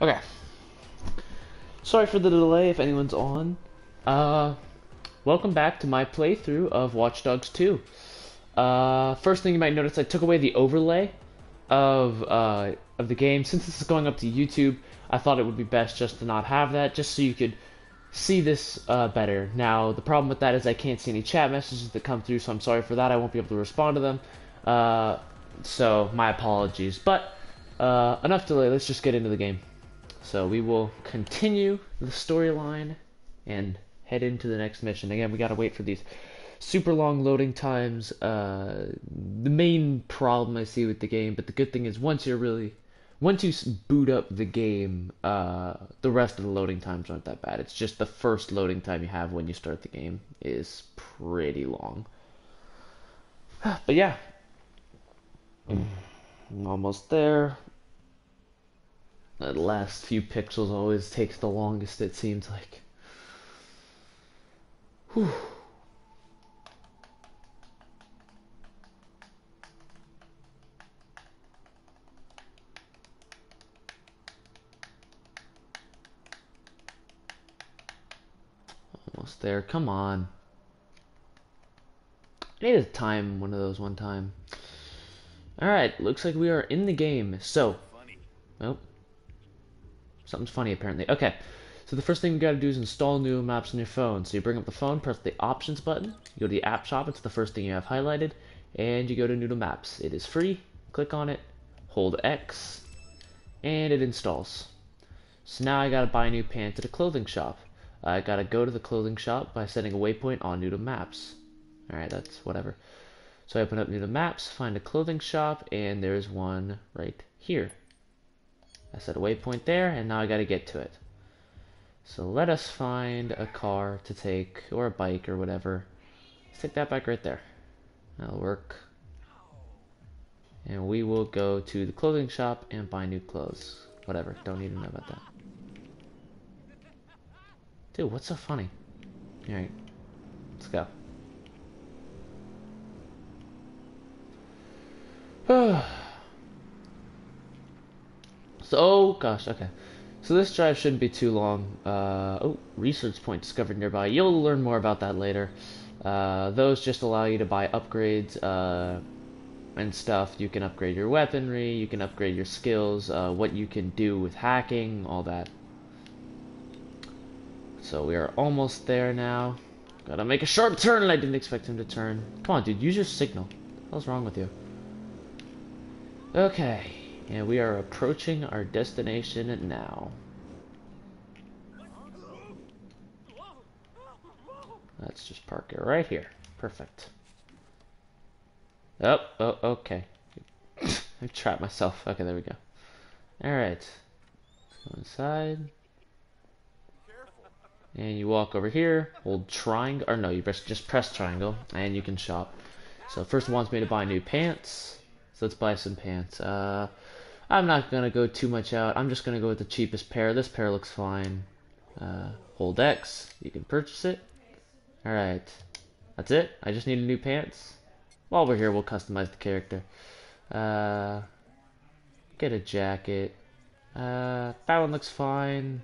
Okay. Sorry for the delay if anyone's on. Uh, Welcome back to my playthrough of Watch Dogs 2. First thing you might notice, I took away the overlay of the game. Since this is going up to YouTube, I thought it would be best just to not have that, just so you could see this better. Now, the problem with that is I can't see any chat messages that come through, so I'm sorry for that. I won't be able to respond to them. So my apologies. But enough delay. Let's just get into the game. So we will continue the storyline and head into the next mission. Again, we gotta wait for these super long loading times. The main problem I see with the game, but the good thing is once you boot up the game, the rest of the loading times aren't that bad. It's just the first loading time you have when you start the game is pretty long. But yeah, I'm almost there. The last few pixels always takes the longest, it seems like. Whew. Almost there. Come on. I need to time one of those one time. Alright, looks like we are in the game. So, oh, something's funny apparently. Okay, so the first thing you gotta do is install new maps on your phone. So you bring up the phone, press the options button, you go to the app shop, it's the first thing you have highlighted, and you go to Noodle Maps. It is free, click on it, hold X, and it installs. So now I gotta buy new pants at a clothing shop. I gotta go to the clothing shop by setting a waypoint on Noodle Maps. Alright, that's whatever. So I open up Noodle Maps, find a clothing shop, and there's one right here. I set a waypoint there, and now I gotta get to it. So let us find a car to take, or a bike, or whatever. Let's take that bike right there. That'll work. And we will go to the clothing shop and buy new clothes. Whatever, don't need to know about that. Dude, what's so funny? Alright, let's go. So, oh gosh, okay. So this drive shouldn't be too long. Oh, research point discovered nearby. You'll learn more about that later. Those just allow you to buy upgrades and stuff. You can upgrade your weaponry, you can upgrade your skills, what you can do with hacking, all that. So we are almost there now. Gotta make a sharp turn, and I didn't expect him to turn. Come on, dude, use your signal. What's wrong with you? Okay, and we are approaching our destination now. Let's just park it right here. Perfect. Oh, okay. I trapped myself. Okay, there we go. Alright. Go inside. And you walk over here, hold triangle, or no, you just press triangle, and you can shop. So first one wants me to buy new pants. So let's buy some pants. I'm not gonna go too much out. I'm just gonna go with the cheapest pair. This pair looks fine. Hold X. You can purchase it. Alright. That's it. I just need new pants. While we're here, we'll customize the character. Get a jacket. That one looks fine.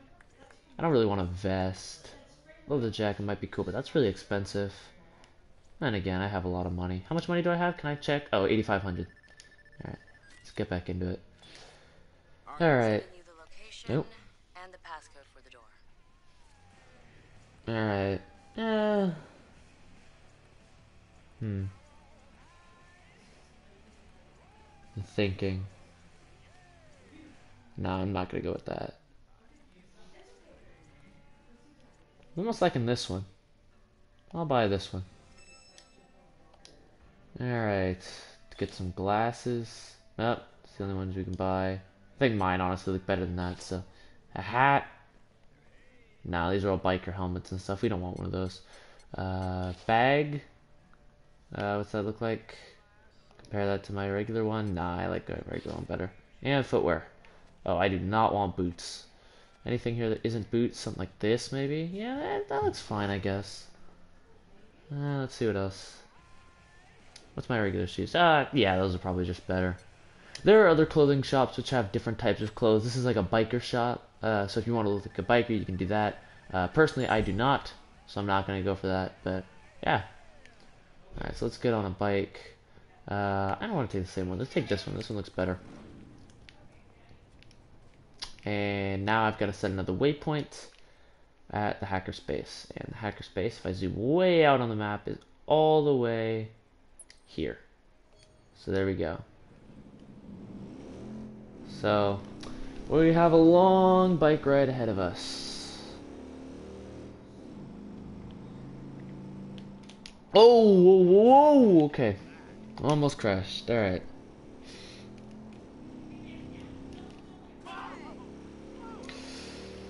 I don't really want a vest. Although the jacket might be cool, but that's really expensive. And again, I have a lot of money. How much money do I have? Can I check? Oh, 8,500. Alright, let's get back into it. Alright. Nope. And the passcode for the door. Alright. I'm thinking. No, I'm not gonna go with that. I'm almost liking this one. I'll buy this one. Alright. Get some glasses. Oh, it's the only ones we can buy. I think mine honestly look better than that, so. A hat. Nah, these are all biker helmets and stuff. We don't want one of those. Bag. What's that look like? Compare that to my regular one. Nah, I like the regular one better. And footwear. Oh, I do not want boots. Anything here that isn't boots? Something like this, maybe? Yeah, that looks fine, I guess. Let's see what else. What's my regular shoes? Yeah, those are probably just better. There are other clothing shops which have different types of clothes. This is like a biker shop, so if you want to look like a biker, you can do that. Personally, I do not, so I'm not going to go for that, but yeah. Alright, so let's get on a bike. I don't want to take the same one. Let's take this one. This one looks better. And now I've got to set another waypoint at the hackerspace. And the hackerspace, if I zoom way out on the map, is all the way here. So there we go. So we have a long bike ride ahead of us. Oh, whoa, whoa, okay. Almost crashed. Alright.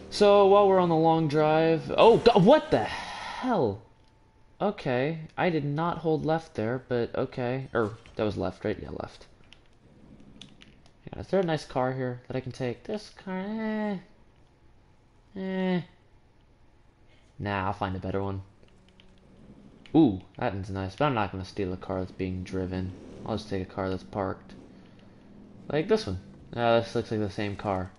So while we're on the long drive... Oh, God, what the hell? Okay. I did not hold left there, but okay. Or, that was left, right? Yeah, left. Yeah, is there a nice car here that I can take? This car, Nah, I'll find a better one. Ooh, that one's nice, but I'm not gonna steal a car that's being driven. I'll just take a car that's parked. Like this one. This looks like the same car.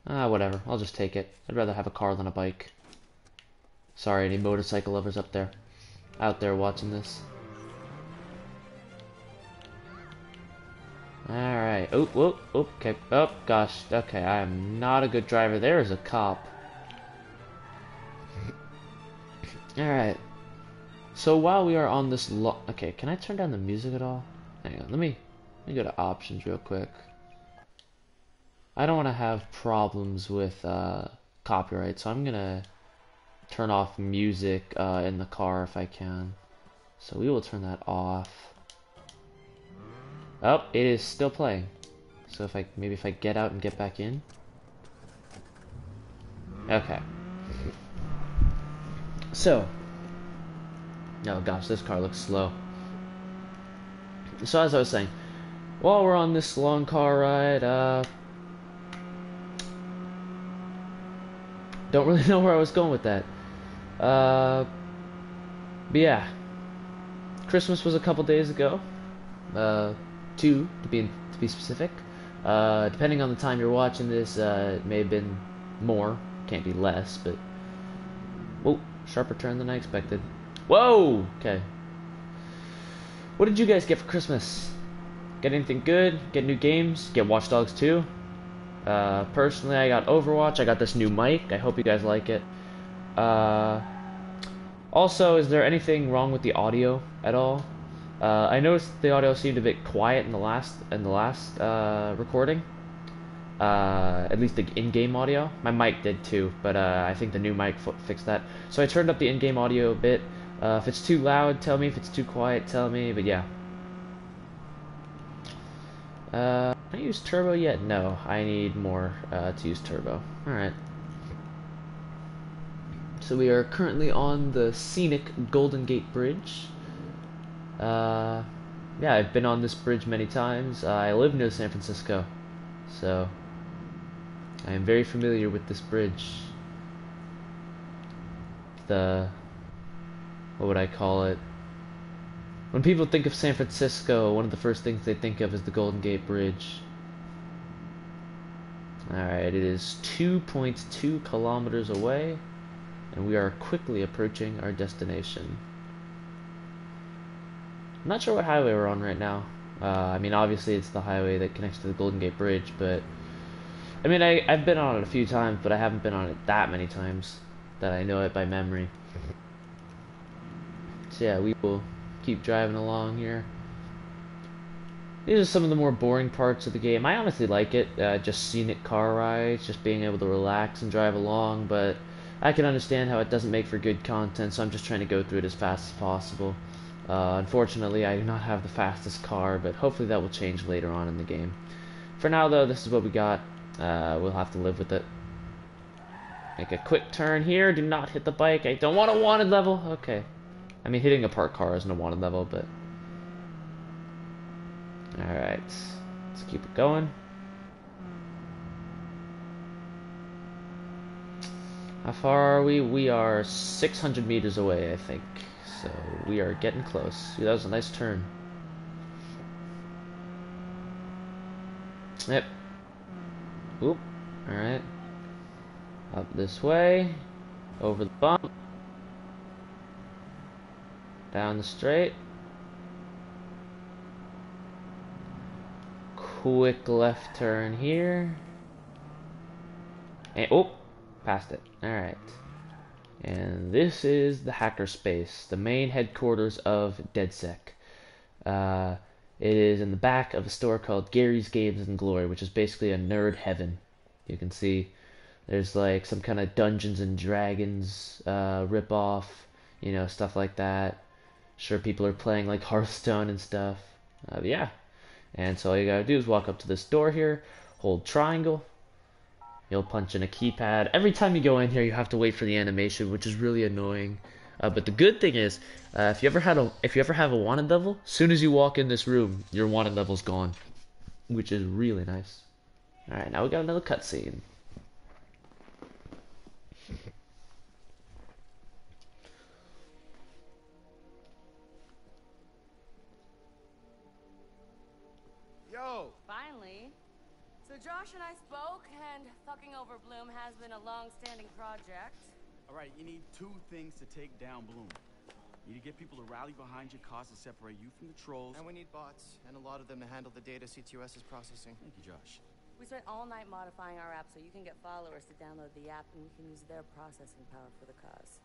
Whatever. I'll just take it. I'd rather have a car than a bike. Sorry, any motorcycle lovers up there, out there watching this. Alright. Oh, whoa, okay. Oh, gosh. Okay, I am not a good driver. There is a cop. Alright. So while we are on this okay, can I turn down the music at all? Hang on, let me go to options real quick. I don't want to have problems with copyright, so I'm gonna turn off music in the car if I can. So we will turn that off. Oh, it is still playing. So if I get out and get back in. Okay. So, oh gosh, this car looks slow. So as I was saying, while we're on this long car ride, don't really know where I was going with that. But yeah, Christmas was a couple days ago. 2 to be specific. Depending on the time you're watching this, it may have been more. Can't be less, but whoa, sharper turn than I expected. Whoa! Okay. What did you guys get for Christmas? Get anything good? Get new games? Get Watch Dogs 2? Personally, I got Overwatch. I got this new mic. I hope you guys like it. Also, is there anything wrong with the audio at all? I noticed the audio seemed a bit quiet in the last recording. At least the in-game audio. My mic did too, but I think the new mic fixed that. So I turned up the in-game audio a bit. If it's too loud, tell me. If it's too quiet, tell me. But yeah. Can I use turbo yet? No, I need more to use turbo. Alright. So we are currently on the scenic Golden Gate Bridge. Yeah, I've been on this bridge many times. I live near San Francisco, so I am very familiar with this bridge. What would I call it? When people think of San Francisco, one of the first things they think of is the Golden Gate Bridge. Alright, it is 2.2 kilometers away, and we are quickly approaching our destination. I'm not sure what highway we're on right now. I mean, obviously it's the highway that connects to the Golden Gate Bridge, but I mean, I've been on it a few times, but I haven't been on it that many times that I know it by memory. So yeah, we will keep driving along here. These are some of the more boring parts of the game. I honestly like it, just scenic car rides, just being able to relax and drive along, but I can understand how it doesn't make for good content, so I'm just trying to go through it as fast as possible. Unfortunately, I do not have the fastest car, but hopefully that will change later on in the game. For now, though, this is what we got. We'll have to live with it. Make a quick turn here. Do not hit the bike. I don't want a wanted level. Okay. I mean, hitting a parked car isn't a wanted level, but... Alright. Let's keep it going. How far are we? We are 600 meters away, I think. So we are getting close. That was a nice turn. Yep. Oop. Alright. Up this way. Over the bump. Down the straight. Quick left turn here. And, oh! Passed it. Alright. And this is the hackerspace, the main headquarters of DedSec. It is in the back of a store called Gary's Games and Glory, which is basically a nerd heaven. You can see there's like some kind of Dungeons and Dragons ripoff, you know, stuff like that. Sure, people are playing like Hearthstone and stuff. Yeah. And so all you gotta do is walk up to this door here, hold triangle. You'll punch in a keypad. Every time you go in here, you have to wait for the animation, which is really annoying. But the good thing is, if you ever have a wanted level, as soon as you walk in this room, your wanted level's gone, which is really nice. All right, now we got another cutscene. Yo! Finally. So Josh and I spoke, and fucking over Bloom has been a long-standing project. Alright, you need two things to take down Bloom. You need to get people to rally behind your cause to separate you from the trolls. And we need bots, and a lot of them to handle the data CTOS is processing. Thank you, Josh. We spent all night modifying our app so you can get followers to download the app, and we can use their processing power for the cause.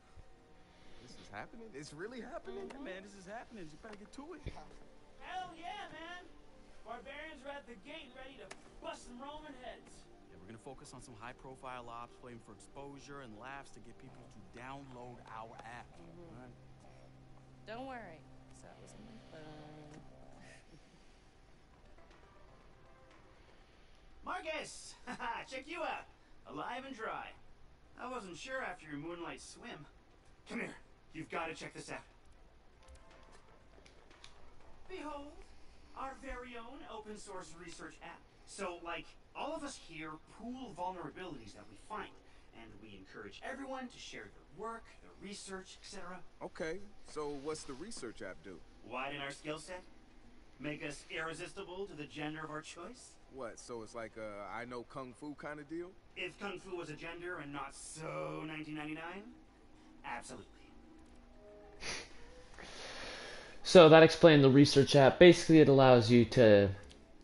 This is happening? It's really happening? Yeah, man, this is happening. You better get to it. Hell yeah, man! Barbarians are at the gate ready to bust some Roman heads. Yeah, we're gonna focus on some high-profile ops, playing for exposure and laughs to get people to download our app. All right. Don't worry. So it was on my phone. Marcus! Haha, check you out. Alive and dry. I wasn't sure after your moonlight swim. Come here. You've got to check this out. Behold, our very own open source research app. So, like, all of us here pool vulnerabilities that we find, and we encourage everyone to share their work, their research, etc. Okay, so what's the research app do? Widen our skill set? Make us irresistible to the gender of our choice? What, so it's like a I know Kung Fu kind of deal? If Kung Fu was a gender and not so 1999? Absolutely. So that explained the research app. Basically, it allows you to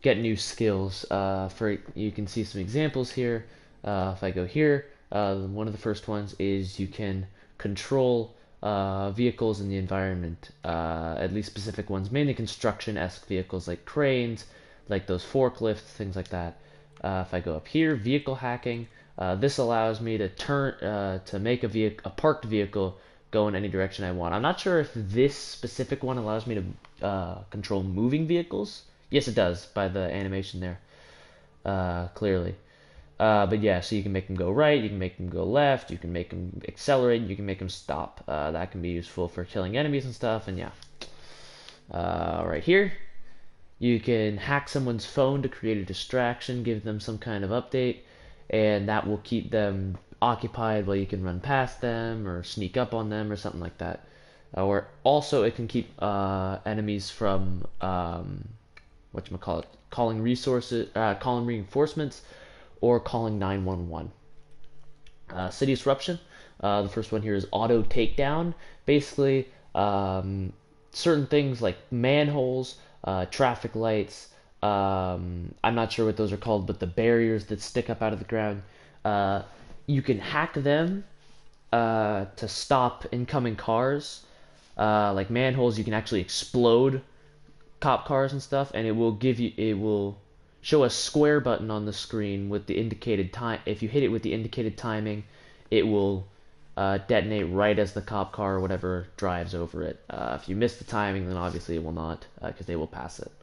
get new skills. You can see some examples here. If I go here, one of the first ones is you can control vehicles in the environment, at least specific ones, mainly construction-esque vehicles like cranes, like those forklifts, things like that. If I go up here, vehicle hacking, this allows me to to make a parked vehicle go in any direction I want. I'm not sure if this specific one allows me to control moving vehicles. Yes, it does, by the animation there, clearly. But yeah, so you can make them go right, you can make them go left, you can make them accelerate, you can make them stop. That can be useful for killing enemies and stuff, and yeah. Right here, you can hack someone's phone to create a distraction, give them some kind of update, and that will keep them occupied while you can run past them or sneak up on them or something like that. Or also it can keep enemies from calling reinforcements or calling 911. City disruption. The first one here is auto takedown. Basically, certain things like manholes, traffic lights. I'm not sure what those are called, but the barriers that stick up out of the ground. You can hack them to stop incoming cars. Like manholes, you can actually explode cop cars and stuff, and it will show a square button on the screen with the indicated time. If you hit it with the indicated timing, it will detonate right as the cop car or whatever drives over it. If you miss the timing, then obviously it will not, because they will pass it.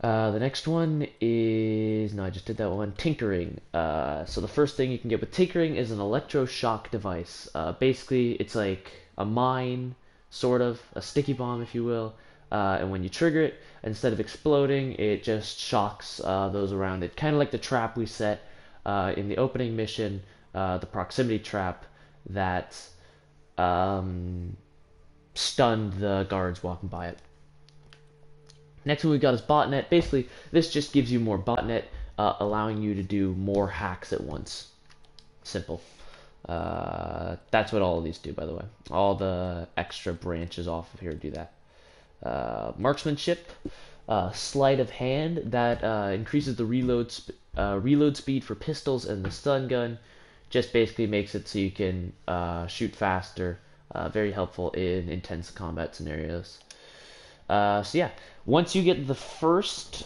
The next one is, no, I just did that one, tinkering. So the first thing you can get with tinkering is an electroshock device. Basically, it's like a mine, sort of, a sticky bomb, if you will. And when you trigger it, instead of exploding, it just shocks those around it. Kind of like the trap we set in the opening mission, the proximity trap that stunned the guards walking by it. Next one we got is botnet. Basically, this just gives you more botnet, allowing you to do more hacks at once. Simple. That's what all of these do, by the way. All the extra branches off of here do that. Marksmanship, sleight of hand, that increases the reload speed for pistols and the stun gun. Just basically makes it so you can shoot faster. Very helpful in intense combat scenarios. So yeah, once you get the first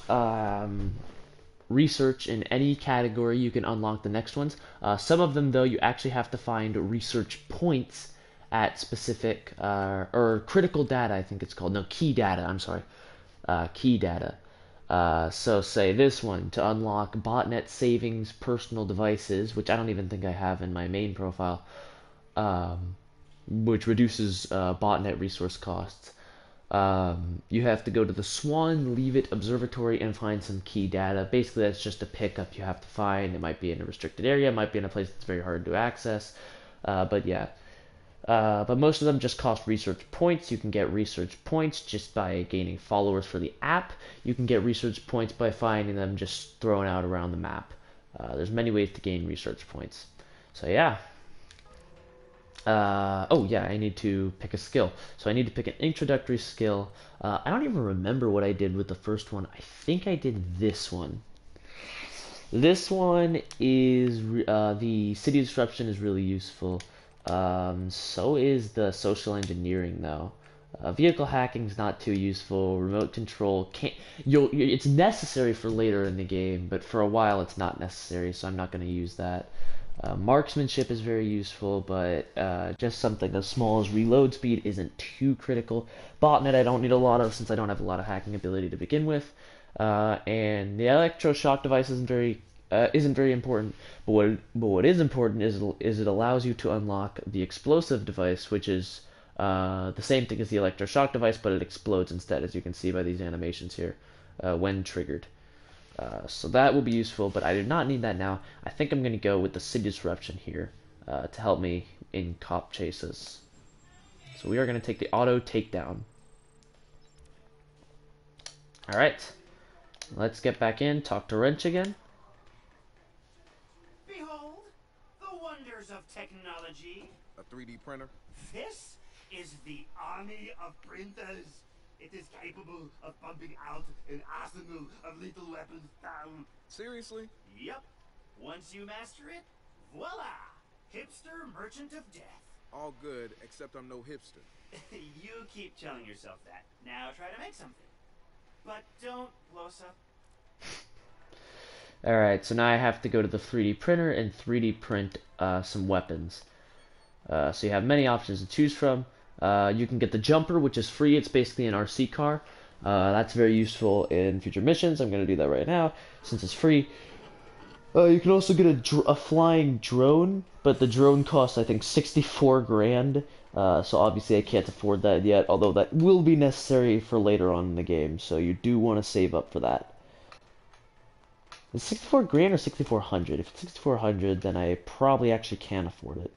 research in any category, you can unlock the next ones. Some of them, though, you actually have to find research points at specific, or critical data, I think it's called. No, key data, I'm sorry. Key data. So say this one, to unlock botnet savings personal devices, which I don't even think I have in my main profile, which reduces botnet resource costs. You have to go to the Swan Leavitt Observatory and find some key data. Basically, that's just a pickup you have to find. It might be in a restricted area, it might be in a place that's very hard to access. But yeah. But most of them just cost research points. You can get research points just by gaining followers for the app. You can get research points by finding them just thrown out around the map. There's many ways to gain research points. So yeah. Oh yeah, I need to pick a skill. So I need to pick an introductory skill. I don't even remember what I did with the first one. I think I did this one. This one is the city disruption is really useful. So is the social engineering though. Vehicle hacking is not too useful. Remote control can't. It's necessary for later in the game, but for a while it's not necessary. So I'm not going to use that. Marksmanship is very useful, but just something as small as reload speed isn't too critical. Botnet I don't need a lot of since I don't have a lot of hacking ability to begin with. And the electroshock device isn't very important. But what is important is it allows you to unlock the explosive device, which is the same thing as the electroshock device, but it explodes instead, as you can see by these animations here, when triggered. So that will be useful, but I do not need that now. I think I'm going to go with the city disruption here to help me in cop chases. So we are going to take the auto takedown. Alright, let's get back in, talk to Wrench again. Behold, the wonders of technology. A 3D printer? This is the army of printers. It is capable of pumping out an arsenal of lethal weapons down. Seriously? Yep. Once you master it, voila! Hipster merchant of death. All good, except I'm no hipster. You keep telling yourself that. Now try to make something. But don't blow us up. Alright, so now I have to go to the 3D printer and 3D print some weapons. So you have many options to choose from. You can get the jumper, which is free. It's basically an RC car. That's very useful in future missions. I'm going to do that right now since it's free. You can also get a flying drone, but the drone costs I think 64 grand. So obviously I can't afford that yet, although that will be necessary for later on in the game. So you do want to save up for that. Is 64 grand or 6400? If it's 6400, then I probably actually can afford it.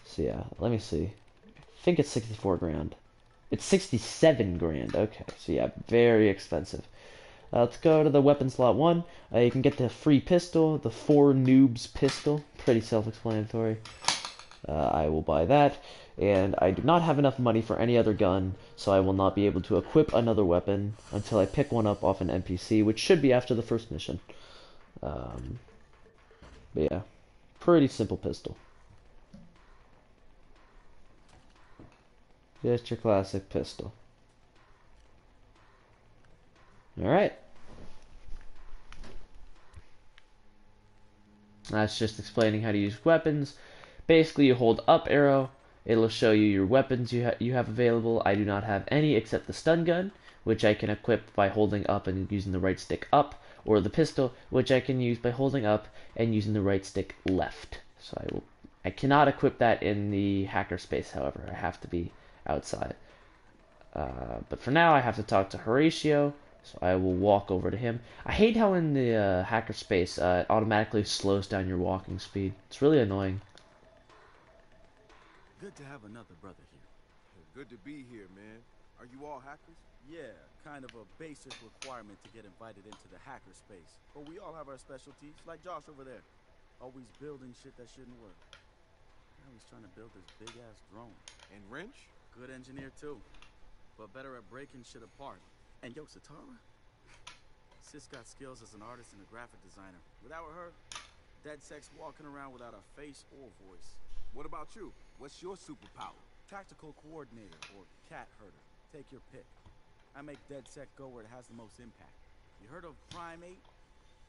So yeah, let me see. I think it's 64 grand. It's 67 grand. Okay, so yeah, very expensive. Let's go to the weapon slot 1. You can get the free pistol, the 4 noobs pistol. Pretty self-explanatory. I will buy that. And I do not have enough money for any other gun, so I will not be able to equip another weapon until I pick one up off an NPC, which should be after the first mission. But yeah, pretty simple pistol. Just your classic pistol. Alright. That's just explaining how to use weapons. Basically, you hold up arrow. It'll show you your weapons you have available. I do not have any except the stun gun, which I can equip by holding up and using the right stick up, or the pistol, which I can use by holding up and using the right stick left. So I cannot equip that in the hacker space, however. I have to be outside. But for now, I have to talk to Horatio, so I will walk over to him. I hate how in the hacker space, it automatically slows down your walking speed. It's really annoying. Good to have another brother here. Good to be here, man. Are you all hackers? Yeah, kind of a basic requirement to get invited into the hacker space. But we all have our specialties, like Josh over there. Always building shit that shouldn't work. Now he's trying to build this big-ass drone. And Wrench? Good engineer, too. But better at breaking shit apart. And yo, Satara? Sis got skills as an artist and a graphic designer. Without her, DedSec's walking around without a face or voice. What about you? What's your superpower? Tactical coordinator or cat herder. Take your pick. I make DedSec go where it has the most impact. You heard of Primate?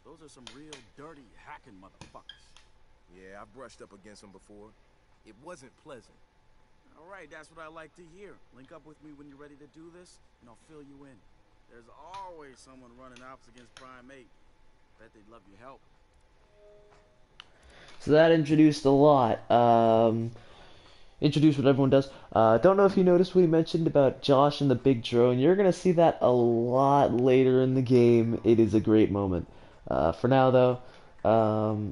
Those are some real dirty hacking motherfuckers. Yeah, I've brushed up against them before. It wasn't pleasant. All right, that's what I like to hear. Link up with me when you're ready to do this, and I'll fill you in. There's always someone running ops against Primate. Bet they'd love your help. So that introduced a lot. Introduced what everyone does. Don't know if you noticed what he mentioned about Josh and the big drone. You're gonna see that a lot later in the game. It is a great moment. For now, though,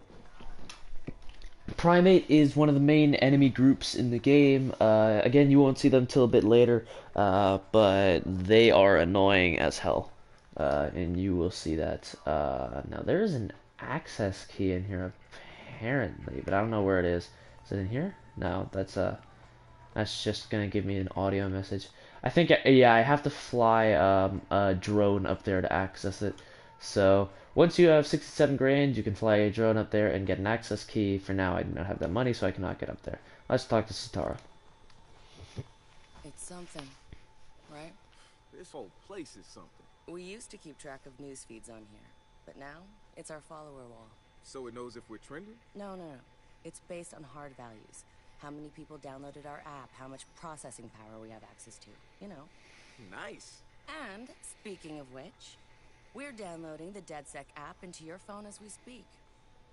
Primate is one of the main enemy groups in the game. Again, you won't see them till a bit later, but they are annoying as hell, and you will see that. Now, there is an access key in here, apparently, but I don't know where it is. Is it in here? No, that's just gonna give me an audio message. I think, yeah, I have to fly a drone up there to access it. So once you have 67 grand, you can fly a drone up there and get an access key. For now, I do not have that money, so I cannot get up there. Let's talk to Satara. It's something, right? This whole place is something. We used to keep track of news feeds on here, but now it's our follower wall. So it knows if we're trending? No. It's based on hard values. How many people downloaded our app, how much processing power we have access to, you know. Nice. And, speaking of which, we're downloading the DedSec app into your phone as we speak.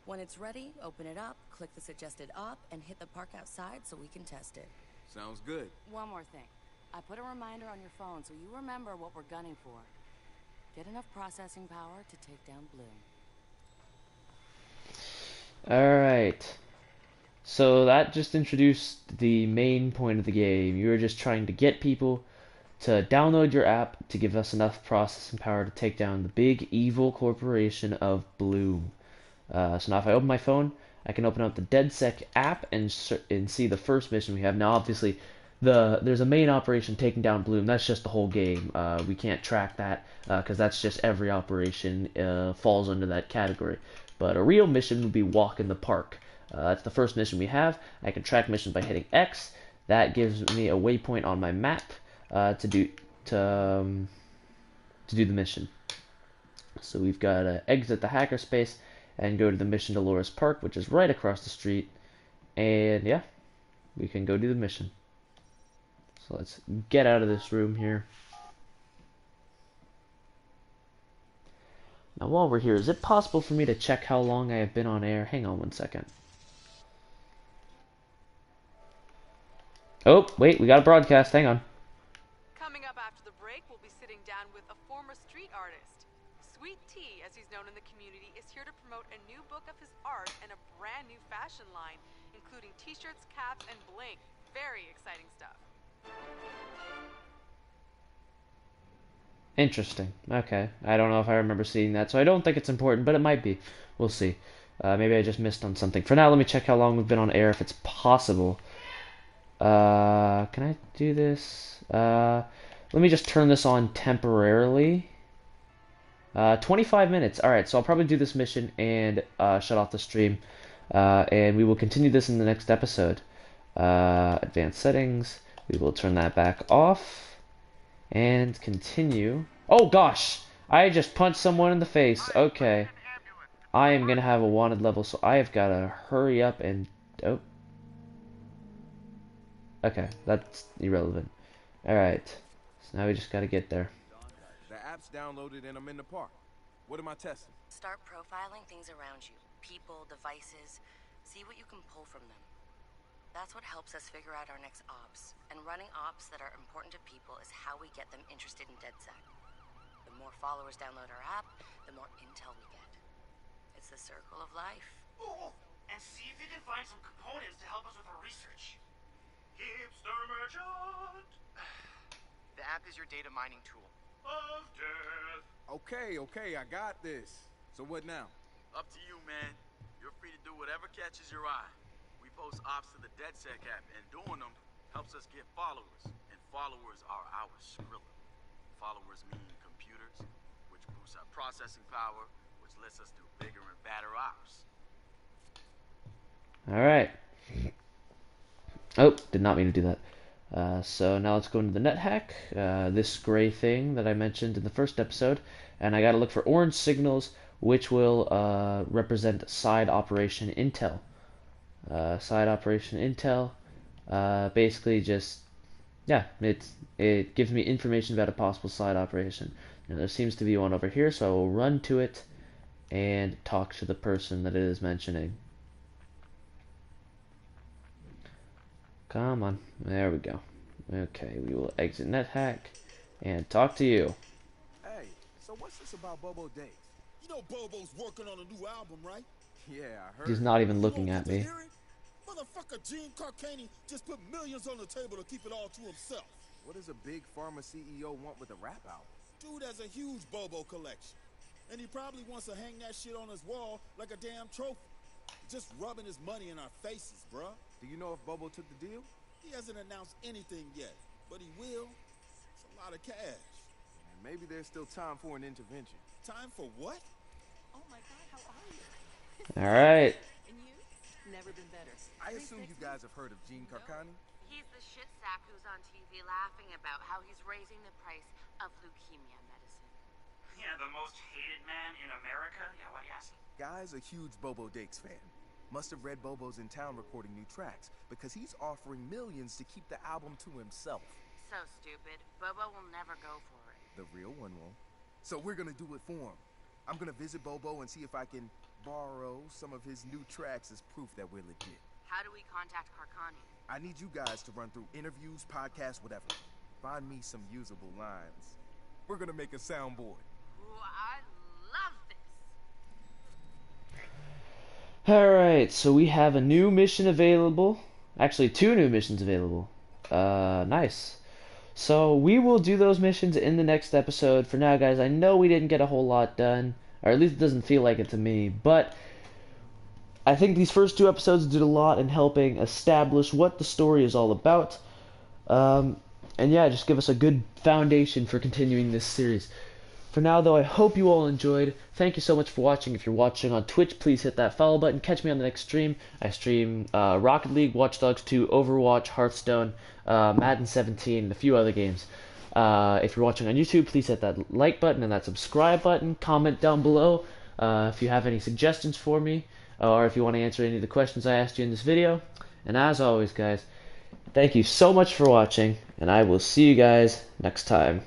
When it's ready, open it up, click the suggested op, and hit the park outside so we can test it. Sounds good. One more thing. I put a reminder on your phone so you remember what we're gunning for. Get enough processing power to take down Bloom. Alright. So that just introduced the main point of the game. You were just trying to get people to download your app to give us enough processing power to take down the big evil corporation of Bloom. So now if I open my phone, I can open up the DedSec app and see the first mission we have. Now obviously there's a main operation taking down Bloom. That's just the whole game. We can't track that because that's just every operation falls under that category. But a real mission would be walk in the park. That's the first mission we have. I can track missions by hitting X. That gives me a waypoint on my map to do the mission. So we've got to exit the hackerspace and go to the mission to Loris Park, which is right across the street. And yeah, we can go do the mission. So let's get out of this room here. Now while we're here, is it possible for me to check how long I have been on air? Hang on one second. Oh, wait, we got a broadcast. Hang on. Coming up after the break, we'll be sitting down with a former street artist. Sweet Tea, as he's known in the community, is here to promote a new book of his art and a brand new fashion line, including t-shirts, caps, and bling. Very exciting stuff. Interesting. Okay. I don't know if I remember seeing that, so I don't think it's important, but it might be. We'll see. Maybe I just missed on something. For now, let me check how long we've been on air, if it's possible. Can I do this? Let me just turn this on temporarily. 25 minutes. Alright, so I'll probably do this mission and shut off the stream. And we will continue this in the next episode. Advanced settings. We will turn that back off. And continue. Oh gosh! I just punched someone in the face. Okay. I am gonna have a wanted level, so I have gotta hurry up and... Oh. Okay, that's irrelevant. Alright. So now we just gotta get there. The app's downloaded and I'm in the park. What am I testing? Start profiling things around you. People, devices. See what you can pull from them. That's what helps us figure out our next ops. And running ops that are important to people is how we get them interested in DedSec. The more followers download our app, the more intel we get. It's the circle of life. Oh, and see if you can find some components to help us with our research. Hipster merchant! The app is your data mining tool. of death. Okay, I got this. So what now? Up to you, man. You're free to do whatever catches your eye. We post ops to the DedSec app, and doing them helps us get followers. And followers are our Skrilla. Followers mean computers, which boosts our processing power, which lets us do bigger and badder ops. Alright. Oh, did not mean to do that. So now let's go into the net hack, this gray thing that I mentioned in the first episode, and I gotta look for orange signals, which will represent side operation intel. Side operation intel, basically just, yeah, it gives me information about a possible side operation. And there seems to be one over here, so I will run to it and talk to the person that it is mentioning. Come on, there we go. Okay, we will exit NetHack and talk to you. Hey, so what's this about Bobo Days? You know Bobo's working on a new album, right? Yeah, I heard. He's not even You looking don't at get to me. hear it? Motherfucker Gene Carcani just put millions on the table to keep it all to himself. What does a big pharma CEO want with a rap album? Dude has a huge Bobo collection. And he probably wants to hang that shit on his wall like a damn trophy. Just rubbing his money in our faces, bruh. Do you know if Bobo took the deal? He hasn't announced anything yet, but he will. It's a lot of cash. And maybe there's still time for an intervention. Time for what? Oh my god, how are you? Alright. And you? Never been better. I assume you guys have heard of Gene Carcani? He's the shit sack who's on TV laughing about how he's raising the price of leukemia medicine. Yeah, the most hated man in America? Yeah, why do you ask? Guy's a huge Bobo Dakes fan. Must have read Bobo's in town recording new tracks, because he's offering millions to keep the album to himself. So stupid. Bobo will never go for it. The real one won't. So we're gonna do it for him. I'm gonna visit Bobo and see if I can borrow some of his new tracks as proof that we're legit. How do we contact Carcani? I need you guys to run through interviews, podcasts, whatever. Find me some usable lines. We're gonna make a soundboard. Ooh, I love this. Alright, so we have a new mission available. Actually, 2 new missions available. Nice. So we will do those missions in the next episode. For now, guys, I know we didn't get a whole lot done. Or at least it doesn't feel like it to me. But I think these first 2 episodes did a lot in helping establish what the story is all about. And yeah, just give us a good foundation for continuing this series. For now, though, I hope you all enjoyed. Thank you so much for watching. If you're watching on Twitch, please hit that follow button. Catch me on the next stream. I stream Rocket League, Watch Dogs 2, Overwatch, Hearthstone, Madden 17, and a few other games. If you're watching on YouTube, please hit that like button and that subscribe button. Comment down below if you have any suggestions for me, or if you want to answer any of the questions I asked you in this video. And as always, guys, thank you so much for watching, and I will see you guys next time.